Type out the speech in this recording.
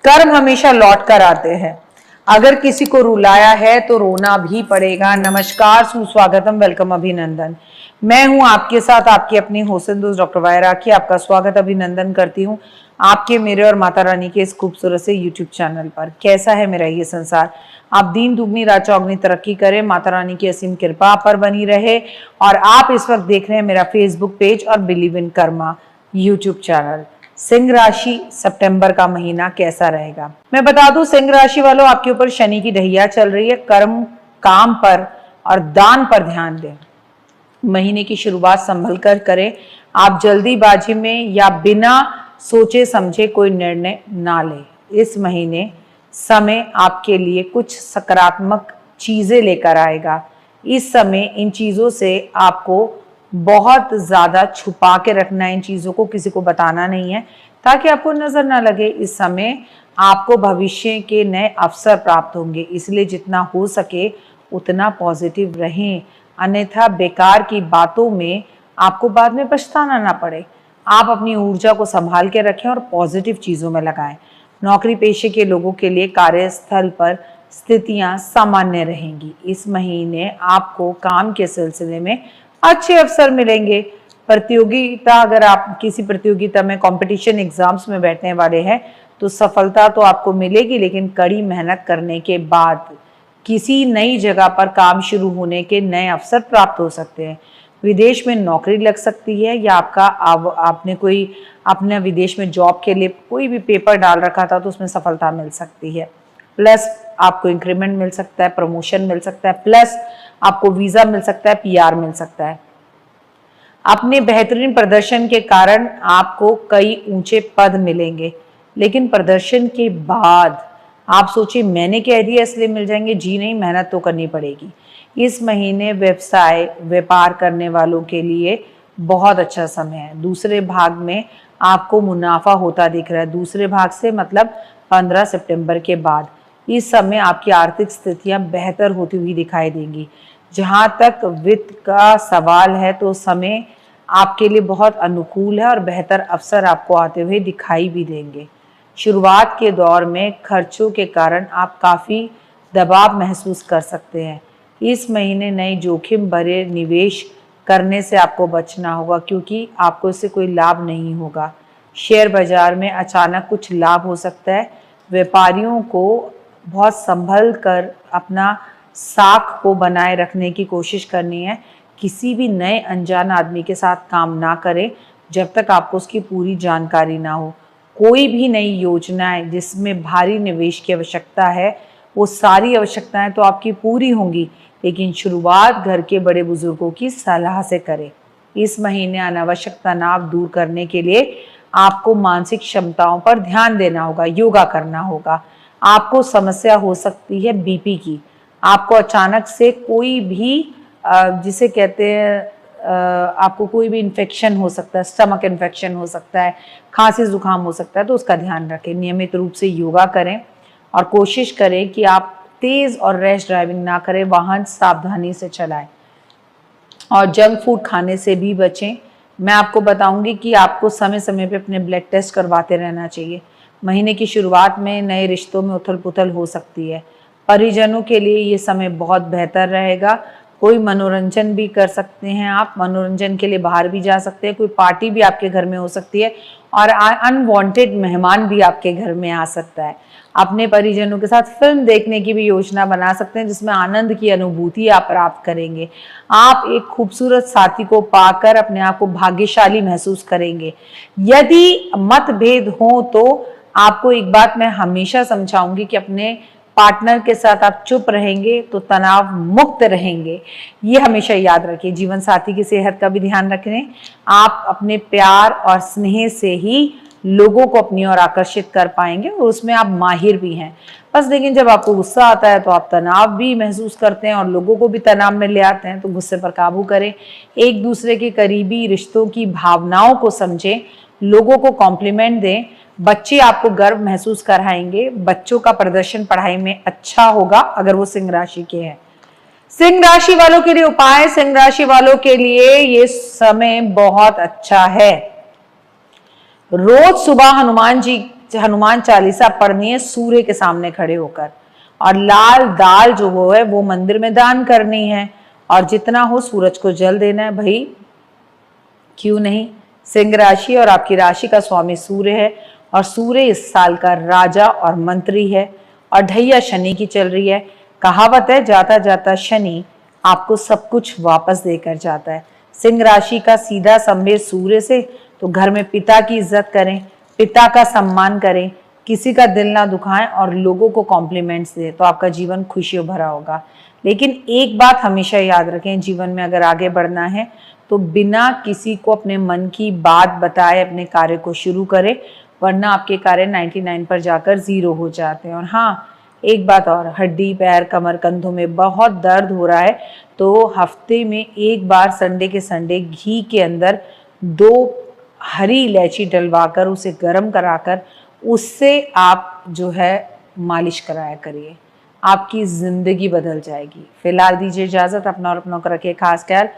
कर्म हमेशा लौट कर आते हैं। अगर किसी को रुलाया है तो रोना भी पड़ेगा। नमस्कार, सुस्वागतम, वेलकम, अभिनंदन। मैं हूं आपके साथ आपकी अपनी होसन दोस्त डॉक्टर वाया राखी। आपका स्वागत अभिनंदन करती हूं आपके, मेरे और माता रानी के इस खूबसूरत से यूट्यूब चैनल पर। कैसा है मेरा ये संसार? आप दीन दुगनी रात चौगनी तरक्की करें, माता रानी की असीम कृपा पर बनी रहे। और आप इस वक्त देख रहे हैं मेरा फेसबुक पेज और believe in Karma YouTube channel. Singh राशि, सितंबर का महीना कैसा रहेगा? मैं बता दूं सिंह राशि वालों, आपके ऊपर शनि की ढैया चल रही है। कर्म, काम पर और दान पर ध्यान दें। महीने की शुरुआत संभल कर करें। आप जल्दीबाजी में या बिना सोचे समझे कोई निर्णय ना लें। इस महीने समय आपके लिए कुछ सकारात्मक चीजें लेकर आएगा। इस समय इन चीजों से आपको बहुत ज्यादा छुपा के रखना है। इन चीजों को किसी को बताना नहीं है ताकि आपको नजर ना लगे। इस समय आपको भविष्य के नए अवसर प्राप्त होंगे, इसलिए जितना हो सके उतना पॉजिटिव रहें, अन्यथा बेकार की बातों में आपको बाद में पछताना ना पड़े। आप अपनी ऊर्जा को संभाल के रखें और पॉजिटिव चीजों में लगाएं। नौकरी पेशे के लोगों के लिए कार्यस्थल पर स्थितियां सामान्य रहेंगी। इस महीने आपको काम के सिलसिले में अच्छे अवसर मिलेंगे। प्रतियोगिता, अगर आप किसी प्रतियोगिता में कंपटीशन एग्जाम्स में बैठने वाले हैं तो सफलता तो आपको मिलेगी, लेकिन कड़ी मेहनत करने के बाद किसी नई जगह पर काम शुरू होने के नए अवसर प्राप्त हो सकते हैं। विदेश में नौकरी लग सकती है या आपने कोई अपने विदेश में जॉब के लिए कोई भी पेपर डाल रखा था तो उसमें सफलता मिल सकती है। प्लस आपको इंक्रीमेंट मिल सकता है, प्रमोशन मिल सकता है, प्लस आपको वीजा मिल सकता है, पीआर मिल सकता है। अपने बेहतरीन प्रदर्शन के कारण आपको कई ऊंचे पद मिलेंगे, लेकिन प्रदर्शन के बाद आप सोचिए मैंने कह दिया इसलिए मिल जाएंगे। जी नहीं, मेहनत तो करनी पड़ेगी। इस महीने व्यवसाय व्यापार करने वालों के लिए बहुत अच्छा समय है। दूसरे भाग में आपको मुनाफा होता दिख रहा है। दूसरे भाग से मतलब 15 सितंबर के बाद इस समय आपकी आर्थिक स्थितियां बेहतर होती हुई दिखाई देंगी। जहां तक वित्त का सवाल है तो समय आपके लिए बहुत अनुकूल है और बेहतर अवसर आपको आते हुए दिखाई भी देंगे। शुरुआत के दौर में खर्चों के कारण आप काफ़ी दबाव महसूस कर सकते हैं। इस महीने नए जोखिम भरे निवेश करने से आपको बचना होगा, क्योंकि आपको इससे कोई लाभ नहीं होगा। शेयर बाजार में अचानक कुछ लाभ हो सकता है। व्यापारियों को बहुत संभल कर अपना साख को बनाए रखने की कोशिश करनी है। किसी भी नए अनजान आदमी के साथ काम ना करें जब तक आपको उसकी पूरी जानकारी ना हो। कोई भी नई योजनाएं जिसमें भारी निवेश की आवश्यकता है, वो सारी आवश्यकताएं तो आपकी पूरी होंगी, लेकिन शुरुआत घर के बड़े बुजुर्गों की सलाह से करें। इस महीने अनावश्यक तनाव दूर करने के लिए आपको मानसिक क्षमताओं पर ध्यान देना होगा, योगा करना होगा। आपको समस्या हो सकती है बीपी की। आपको अचानक से कोई भी जिसे कहते हैं आपको कोई भी इन्फेक्शन हो सकता है, स्टमक इन्फेक्शन हो सकता है, खांसी जुकाम हो सकता है, तो उसका ध्यान रखें। नियमित रूप से योगा करें और कोशिश करें कि आप तेज़ और रैश ड्राइविंग ना करें, वाहन सावधानी से चलाएं और जंक फूड खाने से भी बचें। मैं आपको बताऊंगी कि आपको समय समय पे अपने ब्लड टेस्ट करवाते रहना चाहिए। महीने की शुरुआत में नए रिश्तों में उथल पुथल हो सकती है। परिजनों के लिए ये समय बहुत बेहतर रहेगा। कोई मनोरंजन भी कर सकते हैं आप, मनोरंजन के लिए बाहर भी जा सकते हैं। कोई पार्टी भी आपके घर में हो सकती है और अनवांटेड मेहमान भी आपके घर में आ सकता है। अपने परिजनों के साथ फिल्म देखने की भी योजना बना सकते हैं, जिसमें आनंद की अनुभूति आप प्राप्त करेंगे। आप एक खूबसूरत साथी को पाकर अपने आप को भाग्यशाली महसूस करेंगे। यदि मतभेद हो तो आपको एक बात मैं हमेशा समझाऊंगी कि अपने पार्टनर के साथ आप चुप रहेंगे तो तनाव मुक्त रहेंगे। ये हमेशा याद रखिए। जीवन साथी की सेहत का भी ध्यान रखें। आप अपने प्यार और स्नेह से ही लोगों को अपनी ओर आकर्षित कर पाएंगे और उसमें आप माहिर भी हैं। बस लेकिन जब आपको गुस्सा आता है तो आप तनाव भी महसूस करते हैं और लोगों को भी तनाव में ले आते हैं, तो गुस्से पर काबू करें। एक दूसरे के करीबी रिश्तों की भावनाओं को समझें, लोगों को कॉम्प्लीमेंट दें। बच्चे आपको गर्व महसूस कराएंगे। बच्चों का प्रदर्शन पढ़ाई में अच्छा होगा अगर वो सिंह राशि के हैं। सिंह राशि वालों के लिए उपाय, सिंह राशि वालों के लिए ये समय बहुत अच्छा है। रोज सुबह हनुमान जी हनुमान चालीसा पढ़नी है सूर्य के सामने खड़े होकर, और लाल दाल जो वो है वो मंदिर में दान करनी है, और जितना हो सूरज को जल देना है। भाई क्यों नहीं। सिंह राशि और आपकी राशि का स्वामी सूर्य है, और सूर्य इस साल का राजा और मंत्री है, और ढैया शनि की चल रही है। कहावत है, जाता जाता शनि आपको सब कुछ वापस देकर जाता है। सिंह राशि का सीधा संबंध सूर्य से, तो घर में पिता की इज्जत करें, पिता का सम्मान करें, किसी का दिल ना दुखाएं और लोगों को कॉम्प्लीमेंट्स दें, तो आपका जीवन खुशियों भरा होगा। लेकिन एक बात हमेशा याद रखें, जीवन में अगर आगे बढ़ना है तो बिना किसी को अपने मन की बात बताए अपने कार्य को शुरू करें, वरना आपके कार्य 99 पर जाकर 0 हो जाते हैं। और हाँ, एक बात और, हड्डी, पैर, कमर, कंधों में बहुत दर्द हो रहा है तो हफ्ते में एक बार संडे के संडे घी के अंदर 2 हरी इलायची डलवाकर उसे गर्म कराकर उससे आप जो है मालिश कराया करिए, आपकी जिंदगी बदल जाएगी। फिलहाल दीजिए इजाजत, अपना और अपनों का रखिए खास ख्याल।